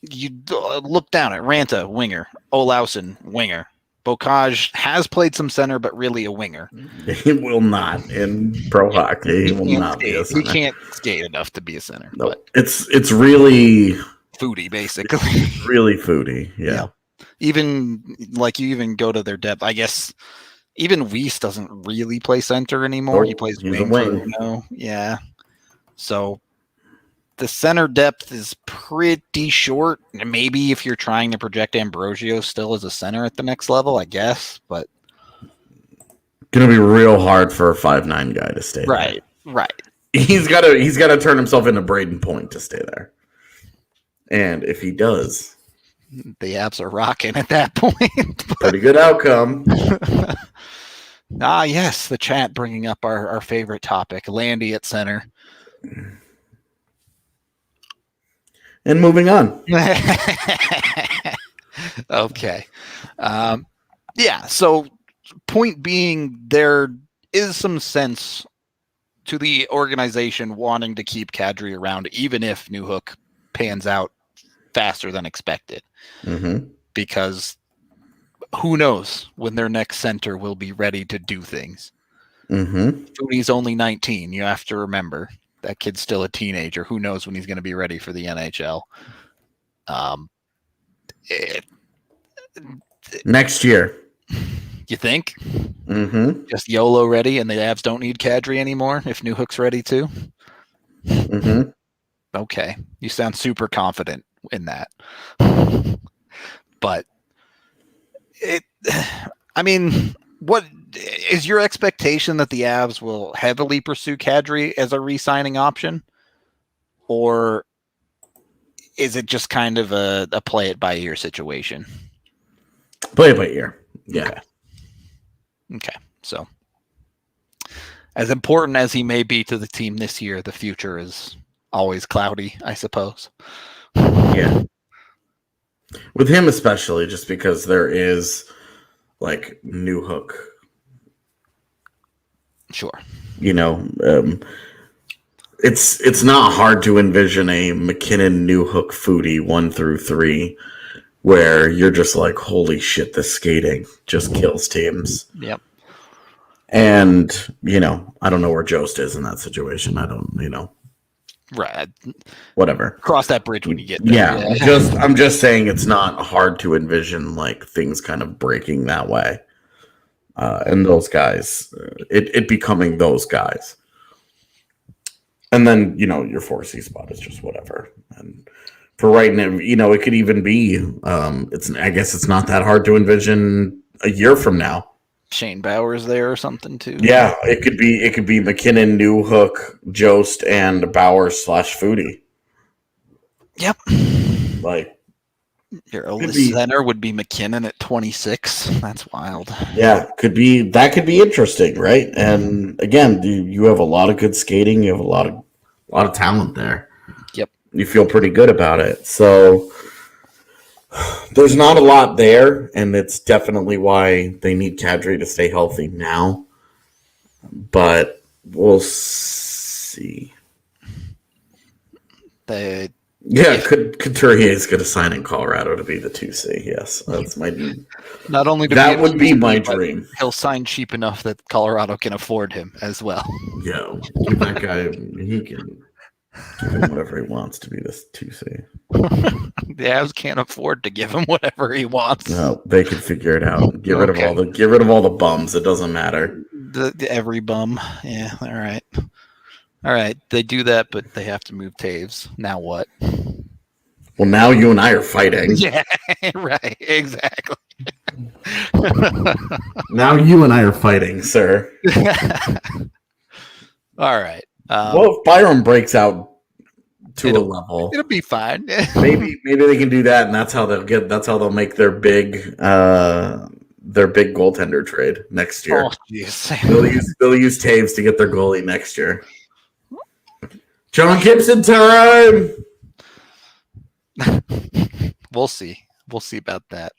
you look down at Ranta, winger. Olausen, winger. Bocage has played some center, but really a winger. He will not in pro hockey. He will not be a center. He can't skate enough to be a center. No, but it's really foodie, basically. Really foodie, yeah. Even like you even go to their depth. I guess even Weiss doesn't really play center anymore. He plays wing. Yeah. So the center depth is pretty short. Maybe if you're trying to project Ambrosio still as a center at the next level, I guess. But gonna be real hard for a 5'9" guy to stay there. Right. He's gotta turn himself into Braden Point to stay there. And if he does, the Avs are rocking at that point. Pretty good outcome. Yes, the chat bringing up our favorite topic, Landy at center. And moving on. Okay. So point being, there is some sense to the organization wanting to keep Kadri around, even if Newhook pans out faster than expected. Mm-hmm. Because who knows when their next center will be ready to do things. Mm-hmm. He's only 19. You have to remember that kid's still a teenager. Who knows when he's going to be ready for the NHL? Next year. You think? Mm-hmm. Just YOLO ready, and the Avs don't need Kadri anymore if Newhook's ready too? Mm-hmm. Okay. You sound super confident in that. But what is your expectation that the Avs will heavily pursue Kadri as a re-signing option? Or is it just kind of a play it by ear situation? Play it by ear. Yeah. Okay, so as important as he may be to the team this year, the future is always cloudy, I suppose. Yeah. With him especially, just because there is like New Hook. Sure. It's not hard to envision a McKinnon New Hook foodie 1 through 3 where you're just like, holy shit, this skating just kills teams. Yep. And, I don't know where Jost is in that situation. I don't, Right. Whatever. Cross that bridge when you get there. Yeah. I'm just saying it's not hard to envision like things kind of breaking that way. And those guys, it becoming those guys. And then, your 4C spot is just whatever. And for right now, it could even be, I guess it's not that hard to envision a year from now. Shane Bauer's there or something too. Yeah, it could be McKinnon, New Hook, Jost, and Bauer / Foodie. Yep. Like your oldest center would be McKinnon at 26. That's wild. Yeah, could be interesting, right? And again, you have a lot of good skating. You have a lot of talent there. Yep. You feel pretty good about it. So there's not a lot there, and it's definitely why they need Kadri to stay healthy now. But we'll see. Couturier is going to sign in Colorado to be the 2C. Yes, that's my dream. Not only that would be my dream. He'll sign cheap enough that Colorado can afford him as well. Yeah, that guy, he can give him whatever he wants to be this 2C. The Avs can't afford to give him whatever he wants. No, they can figure it out. Get rid of all the bums. It doesn't matter. Every bum. Yeah. All right. They do that, but they have to move Taves. Now what? Well, now you and I are fighting. Yeah. Right. Exactly. Now you and I are fighting, sir. All right. Well, if Byram breaks out to a level, it'll be fine. maybe they can do that, and that's how they'll make their big goaltender trade next year. Oh, geez. They'll use Taves to get their goalie next year. John Gibson time. We'll see about that.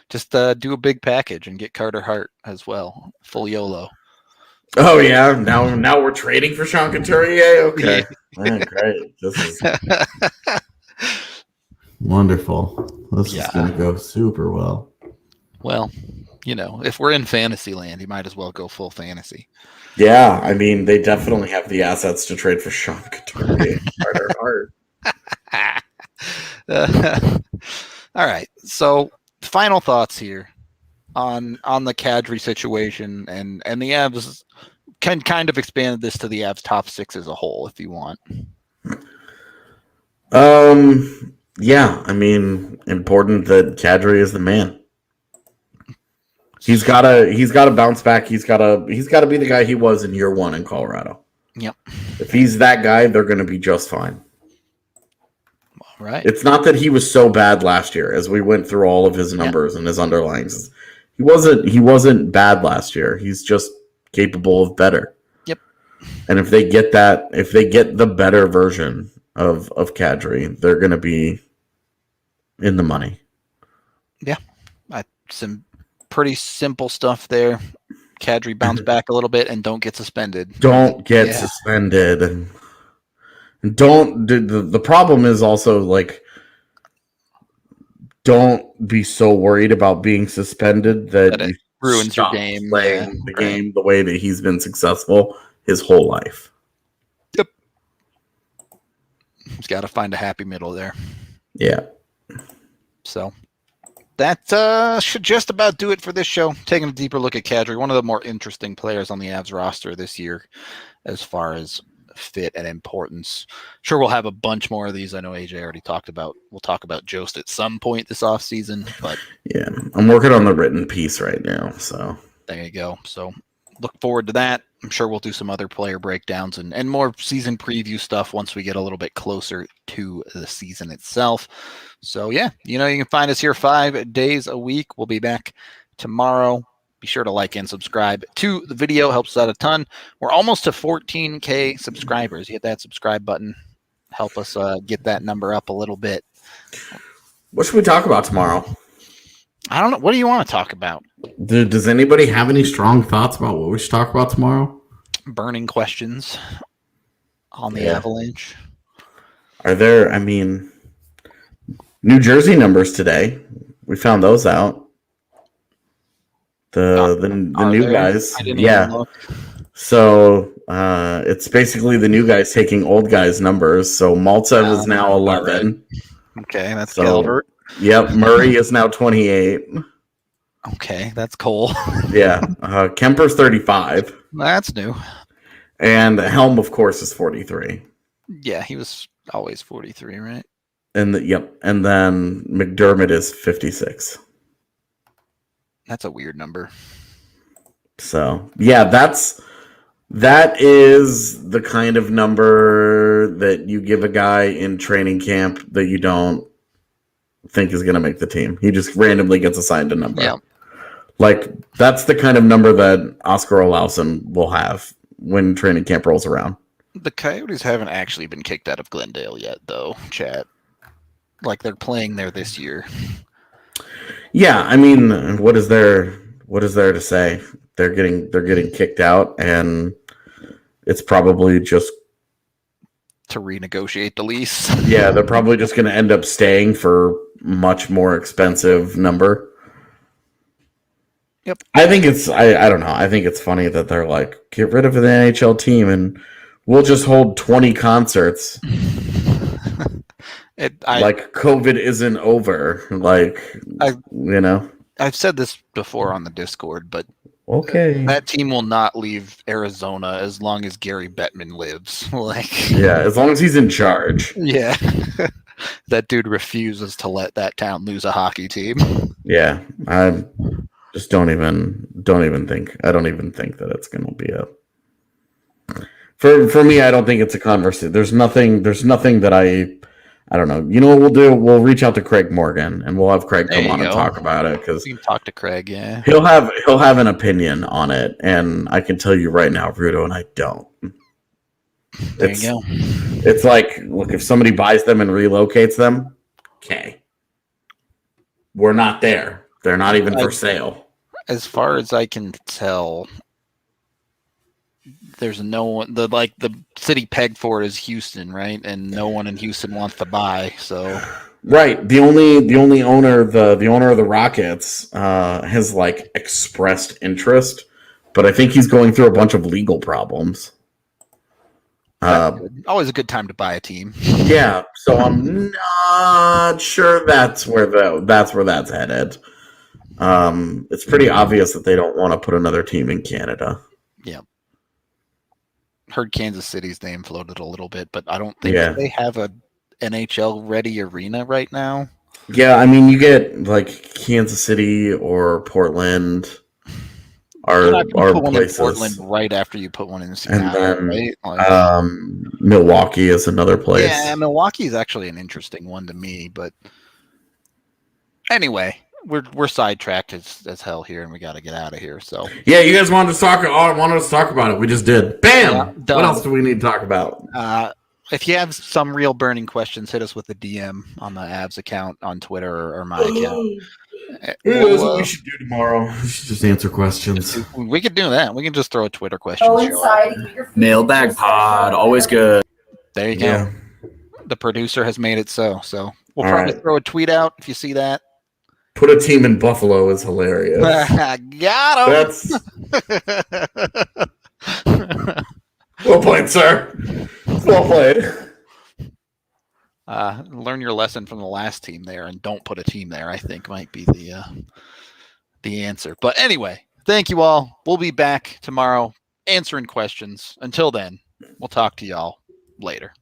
Just do a big package and get Carter Hart as well. Full YOLO. Oh yeah, now we're trading for Sean Couturier. Okay, yeah. Great. This is wonderful. This is going to go super well. Well, if we're in fantasy land, you might as well go full fantasy. Yeah, I mean, they definitely have the assets to trade for Sean Couturier. Carter Hart. All right. So, final thoughts here on the Kadri situation, and the Avs can kind of expand this to the Avs top 6 as a whole, if you want. Yeah, I mean, important that Kadri is the man. He's got to bounce back. He's got to be the guy he was in year 1 in Colorado. Yep. If he's that guy, they're going to be just fine. All right. It's not that he was so bad last year, as we went through all of his numbers and his underlines. He wasn't bad last year. He's just capable of better. Yep. And if they get the better version of Kadri, they're going to be in the money. Yeah. Some pretty simple stuff there. Kadri bounce back a little bit and don't get suspended. Don't get suspended. The problem is also like, don't be so worried about being suspended that it ruins your game. Playing the game the way that he's been successful his whole life. Yep. He's got to find a happy middle there. Yeah. So that should just about do it for this show. Taking a deeper look at Kadri, one of the more interesting players on the Avs roster this year as far as fit and importance. Sure, we'll have a bunch more of these. I know AJ already we'll talk about Jost at some point this offseason, but yeah, I'm working on the written piece right now, so there you go. So look forward to that. I'm sure we'll do some other player breakdowns and more season preview stuff once we get a little bit closer to the season itself. So yeah, you can find us here 5 days a week. We'll be back tomorrow Be sure to like and subscribe to the video. Helps us out a ton. We're almost to 14K subscribers. Hit that subscribe button. Help us get that number up a little bit. What should we talk about tomorrow? I don't know. What do you want to talk about? Does anybody have any strong thoughts about what we should talk about tomorrow? Burning questions on the Avalanche. Are there, New Jersey numbers today. We found those out. The new guys. Yeah. So it's basically the new guys taking old guys' numbers. So Maltsev is now 11. Right. Okay, that's Gilbert. Yep, Murray is now 28. Okay, that's Cole. Yeah, Kemper's 35. That's new. And Helm, of course, is 43. Yeah, he was always 43, right? And and then McDermott is 56. That's a weird number. So yeah, that is the kind of number that you give a guy in training camp that you don't think is going to make the team. He just randomly gets assigned a number. Yeah. Like, that's the kind of number that Oscar Olausson will have when training camp rolls around. The Coyotes haven't actually been kicked out of Glendale yet, though, chat. Like, they're playing there this year. Yeah, what is there to say? They're getting kicked out, and it's probably just to renegotiate the lease. Yeah, they're probably just going to end up staying for much more expensive number. Yep. I think I don't know. I think it's funny that they're like, get rid of the NHL team and we'll just hold 20 concerts. Like COVID isn't over. I've said this before on the Discord, but okay, that team will not leave Arizona as long as Gary Bettman lives. Yeah, as long as he's in charge. Yeah. That dude refuses to let that town lose a hockey team. Yeah, I just don't even think. I don't even think that it's going to be a. For me, I don't think it's a conversation. There's nothing that I don't know. You know what we'll do? We'll reach out to Craig Morgan and we'll have Craig come on and talk about it, because you can talk to Craig. Yeah, he'll have an opinion on it, and I can tell you right now, Rudo and I don't. There you go. It's like, look, if somebody buys them and relocates them, okay, we're not there. They're not even for sale. As far as I can tell, there's no one. The city pegged for it is Houston, right? And no one in Houston wants to buy. So right, the only owner, the owner of the Rockets, has expressed interest, but I think he's going through a bunch of legal problems. Always a good time to buy a team. Yeah, so I'm not sure that's where that's headed. It's pretty obvious that they don't want to put another team in Canada. Yeah. Heard Kansas City's name floated a little bit, but I don't think they have a NHL ready arena right now. Yeah, you get Kansas City or Portland are put one places. In Portland right after you put one in Seattle, and then, right? Milwaukee is another place. Yeah, Milwaukee is actually an interesting one to me, but anyway. We're sidetracked as hell here, and we got to get out of here. So yeah, you guys wanted us to talk about it. We just did. Bam. What else do we need to talk about? If you have some real burning questions, hit us with a DM on the Avs account on Twitter or my account. That's what we should do tomorrow. We should just answer questions. We could do that. We can just throw a Twitter question. Mailbag pod, always good. There you go. Yeah. The producer has made it so. So we'll probably throw a tweet out if you see that. Put a team in Buffalo is hilarious. Got him. Well played, sir. Well played. Learn your lesson from the last team there, and don't put a team there. I think might be the answer. But anyway, thank you all. We'll be back tomorrow answering questions. Until then, we'll talk to y'all later.